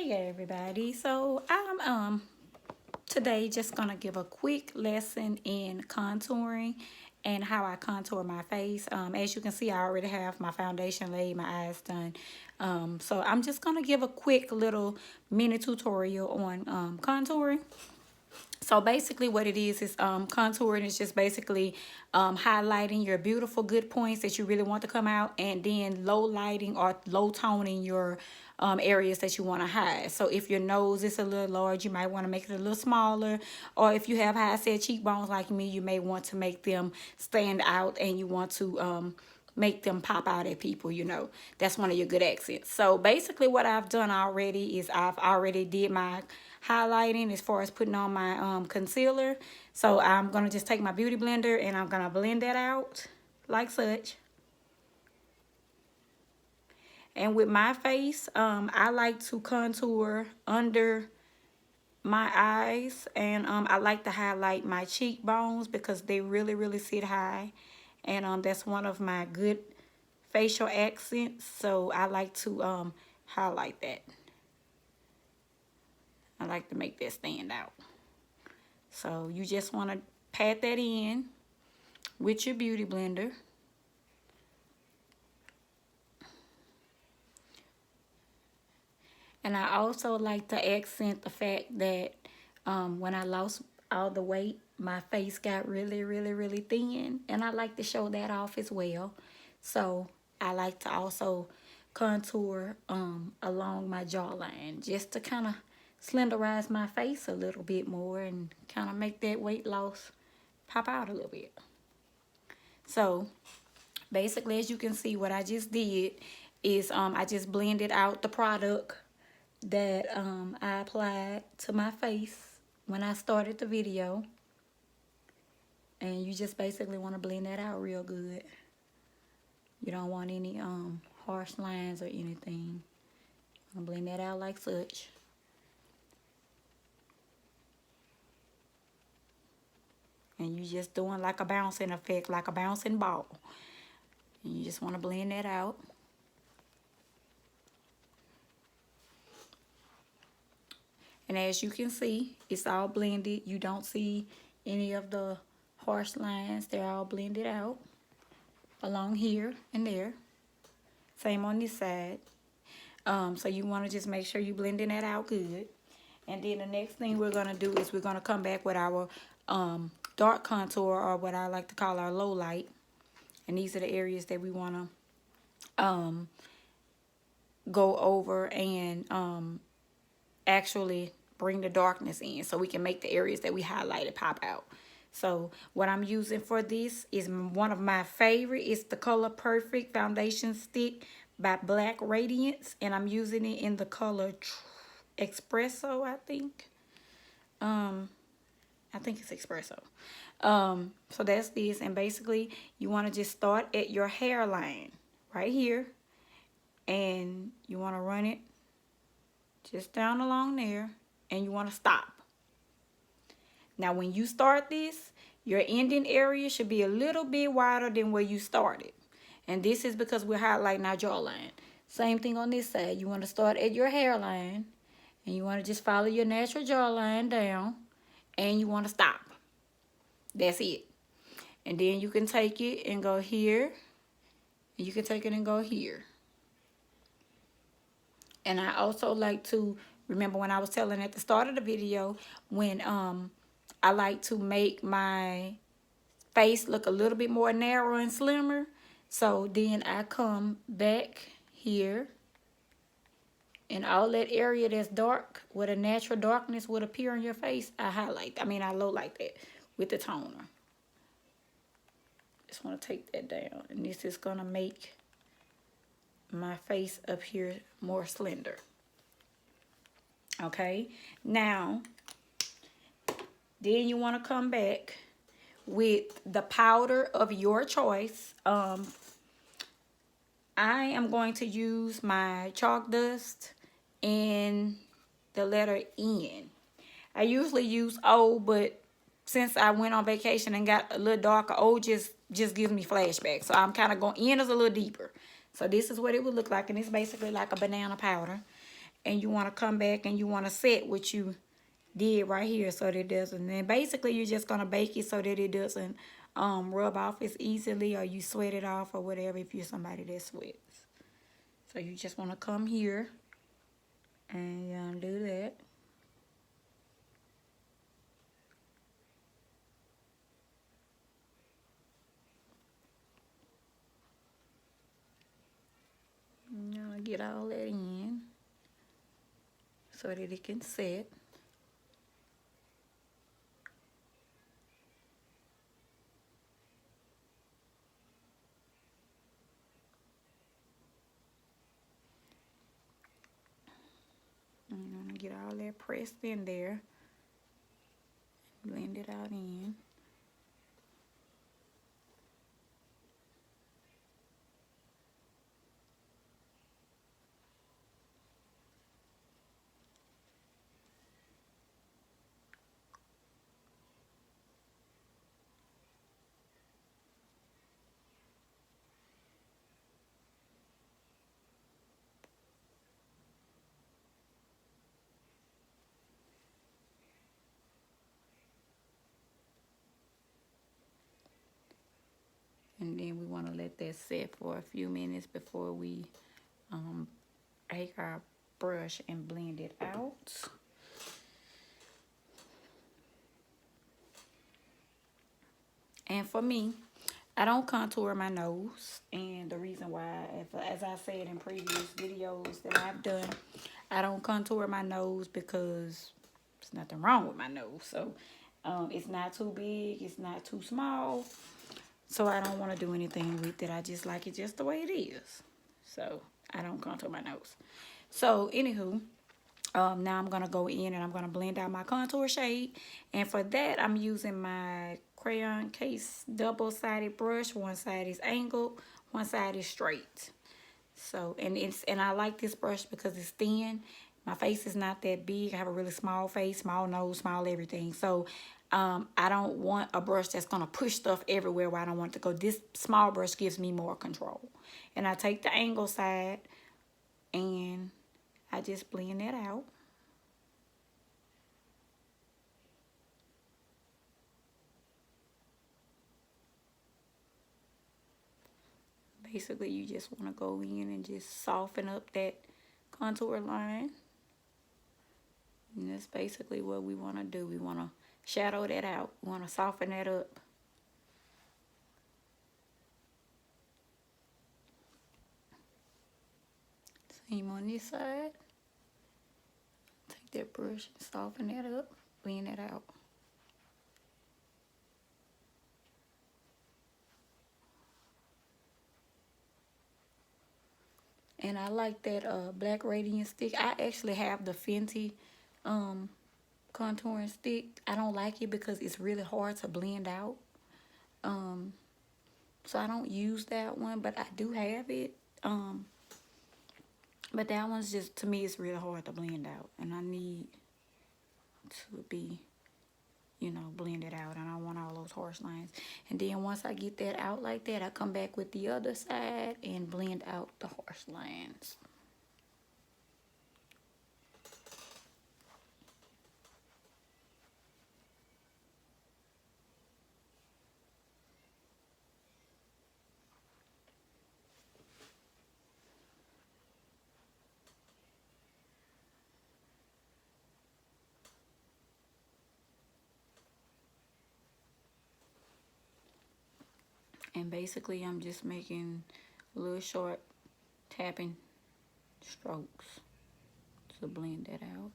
Hey everybody, so I'm today just gonna give a quick lesson in contouring and how I contour my face. As you can see, I already have my foundation laid, my eyes done. So I'm just gonna give a quick little mini tutorial on contouring. So basically what it is contouring is just basically highlighting your beautiful good points that you really want to come out, and then low lighting or low toning your areas that you want to hide. So if your nose is a little large, you might want to make it a little smaller, or if you have high set cheekbones like me, you may want to make them stand out and you want to make them pop out at people. That's one of your good accents. So basically what I've done already is I've already did my highlighting as far as putting on my concealer. So I'm going to just take my beauty blender and I'm going to blend that out like such. And with my face, I like to contour under my eyes, and I like to highlight my cheekbones because they really sit high, and that's one of my good facial accents, so I like to highlight that. I like to make that stand out. So you just want to pat that in with your beauty blender. And I also like to accent the fact that when I lost all the weight, my face got really thin. And I like to show that off as well. So I like to also contour along my jawline just to kind of slenderize my face a little bit more and kind of make that weight loss pop out a little bit. So basically, as you can see, what I just did is I just blended out the product that I applied to my face when I started the video. And you just basically want to blend that out real good. You don't want any harsh lines or anything. I'm blend that out like such. And you just doing like a bouncing effect, like a bouncing ball. And you just want to blend that out. And as you can see, it's all blended. You don't see any of the harsh lines. They're all blended out along here and there. Same on this side. So you want to just make sure you blending that out good. And then the next thing we're going to do is we're going to come back with our dark contour, or what I like to call our low light. And these are the areas that we want to go over and actually bring the darkness in, so we can make the areas that we highlighted pop out. So what I'm using for this is one of my favorite. It's the Color Perfect Foundation Stick by Black Radiance, and I'm using it in the color Espresso, I think. I think it's Espresso. So that's this, and basically you want to just start at your hairline right here, and you want to run it just down along there, and you want to stop. Now when you start this, your ending area should be a little bit wider than where you started. And this is because we're highlighting our jawline. Same thing on this side. You want to start at your hairline, and you want to just follow your natural jawline down, and you want to stop. That's it. And then you can take it and go here, and you can take it and go here. And I also like to, remember when I was telling at the start of the video, when I like to make my face look a little bit more narrow and slimmer. So then I come back here, and all that area that's dark, where the natural darkness would appear on your face, I low light that with the toner. Just want to take that down, and this is going to make my face up here more slender. Okay, now then you want to come back with the powder of your choice. I am going to use my chalk dust and the letter N. I usually use O, but since I went on vacation and got a little darker, O just gives me flashbacks. So I'm kind of going, N is a little deeper. So this is what it would look like, and it's basically like a banana powder. and you want to come back and you want to set what you did right here so that it doesn't. And then basically you're just going to bake it so that it doesn't rub off as easily, or you sweat it off or whatever if you're somebody that sweats. So you just want to come here and do that. Get all that in so that it can set. I'm gonna get all that pressed in there. Blend it out in. And then we want to let that set for a few minutes before we take our brush and blend it out. And for me, I don't contour my nose. And the reason why, as I said in previous videos that I've done, I don't contour my nose because there's nothing wrong with my nose. So it's not too big, it's not too small. So I don't want to do anything with it. I just like it just the way it is. So I don't contour my nose. So anywho, now I'm going to go in and I'm going to blend out my contour shade. And for that, I'm using my crayon case double-sided brush. One side is angled, one side is straight. So, and I like this brush because it's thin. My face is not that big. I have a really small face, small nose, small everything. So I don't want a brush that's going to push stuff everywhere where I don't want it to go. This small brush gives me more control. And I take the angle side and I just blend that out. Basically, you just want to go in and just soften up that contour line. And that's basically what we want to do. We want to shadow that out. We want to soften that up. Same on this side. Take that brush and soften that up. Blend it out. And I like that Black Radiant stick. I actually have the Fenty contouring stick. I don't like it because it's really hard to blend out. So I don't use that one, but I do have it. But that one's just, to me, it's really hard to blend out. And I need to be, you know, blended out. And I don't want all those harsh lines. And then once I get that out like that, I come back with the other side and blend out the harsh lines. And basically, I'm just making little short tapping strokes to blend that out.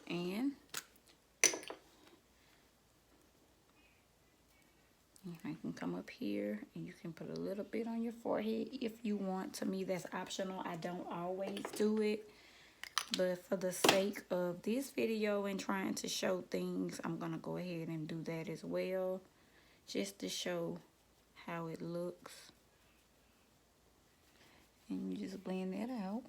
And I can come up here and you can put a little bit on your forehead if you want. To me, that's optional. I don't always do it. But for the sake of this video and trying to show things, I'm going to go ahead and do that as well. Just to show how it looks. just blend that out.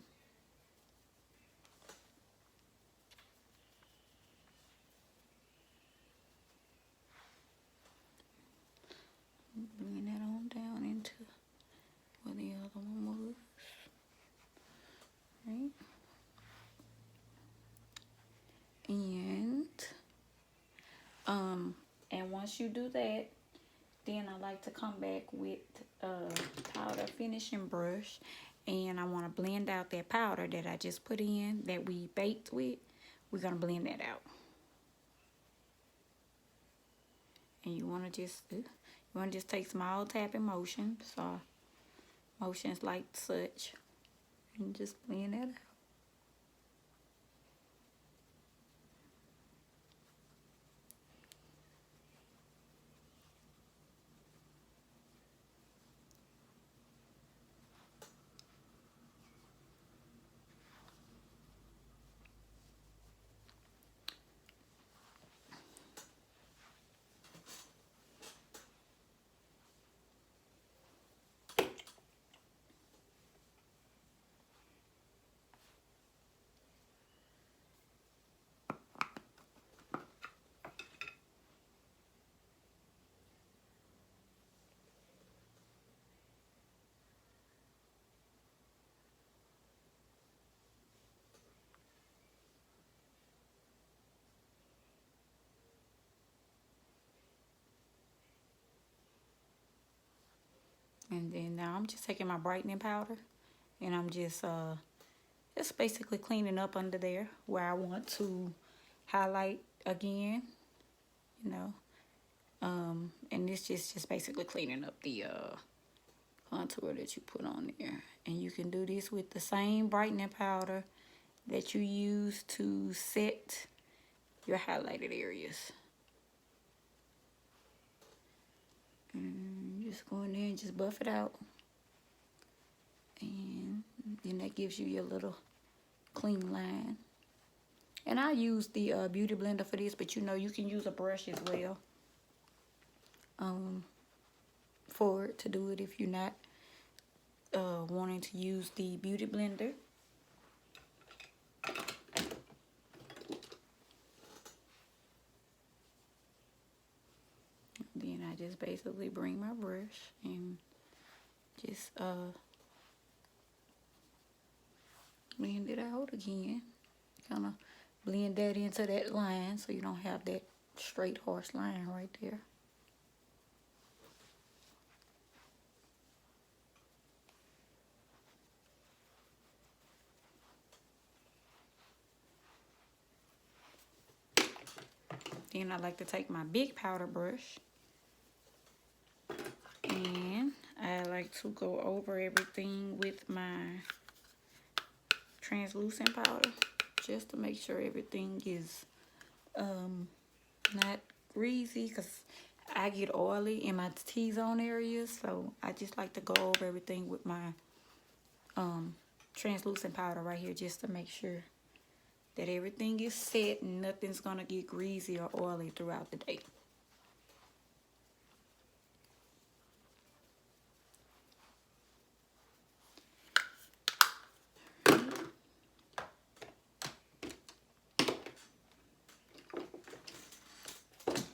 Blend that on down into where the other one was. Right. And once you do that, then I like to come back with a powder finishing brush, and I want to blend out that powder that I just put in that we baked with. We're gonna blend that out, and you want to just take small tapping motions, motions like such, and just blend that out. And then now I'm just taking my brightening powder, and I'm just basically cleaning up under there where I want to highlight again, you know. And this just basically cleaning up the contour that you put on there. And you can do this with the same brightening powder that you use to set your highlighted areas. And just go in there and just buff it out. And then that gives you your little clean line. And I use the beauty blender for this, but you know you can use a brush as well for it to do it if you're not wanting to use the beauty blender. Then I just basically bring my brush and just blend it out again. Kind of blend that into that line so you don't have that straight harsh line right there. Then I like to take my big powder brush and I like to go over everything with my translucent powder just to make sure everything is not greasy, because I get oily in my T-zone areas, so I just like to go over everything with my translucent powder right here just to make sure that everything is set and nothing's gonna get greasy or oily throughout the day.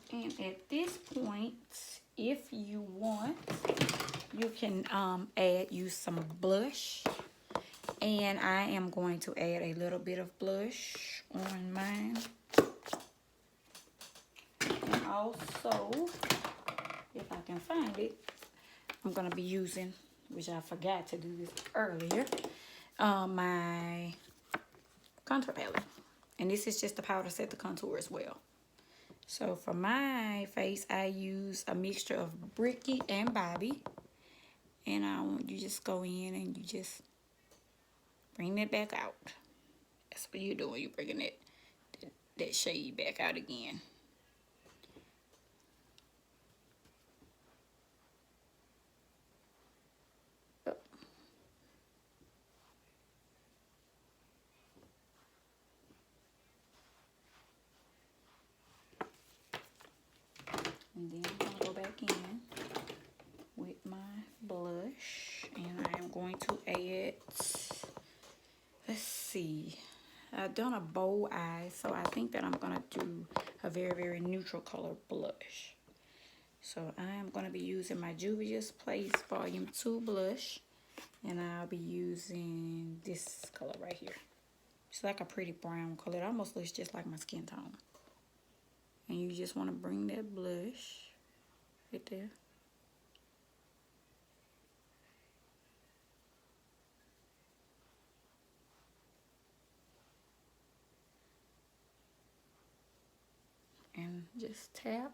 And at this point, if you want, you can use some blush. And I am going to add a little bit of blush on mine. And also, if I can find it, I'm going to be using, which I forgot to do this earlier, my contour palette. And this is just the powder set the contour as well. So for my face, I use a mixture of Bricky and Bobby. And I want you just go in and you just bring that back out. That's what you're doing. You're bringing that shade back out again. And then I'm going to go back in with my blush. And I am going to get, let's see, I've done a bold eye, so I think that I'm gonna do a very, very neutral color blush. So I am gonna be using my Juvia's Place Volume 2 blush, and I'll be using this color right here. It's like a pretty brown color. It almost looks just like my skin tone. And you just want to bring that blush right there. And just tap,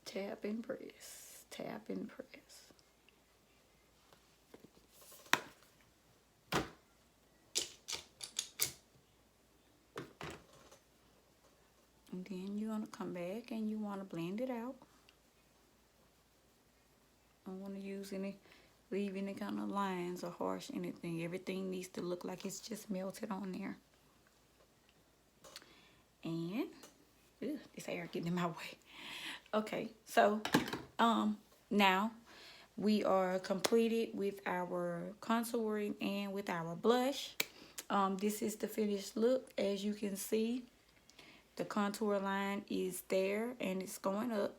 tap and press, tap and press. And then you're going to come back and you want to blend it out. I don't want to leave any kind of lines or harsh anything. Everything needs to look like it's just melted on there. And, this hair getting in my way. Okay, so, now we are completed with our contouring and with our blush. This is the finished look. As you can see, the contour line is there and it's going up.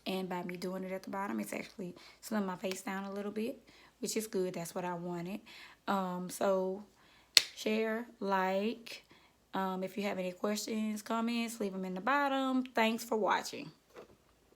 And by me doing it at the bottom, it's actually slimmed my face down a little bit, which is good. That's what I wanted. So share, like. If you have any questions, comments, leave them in the bottom. Thanks for watching.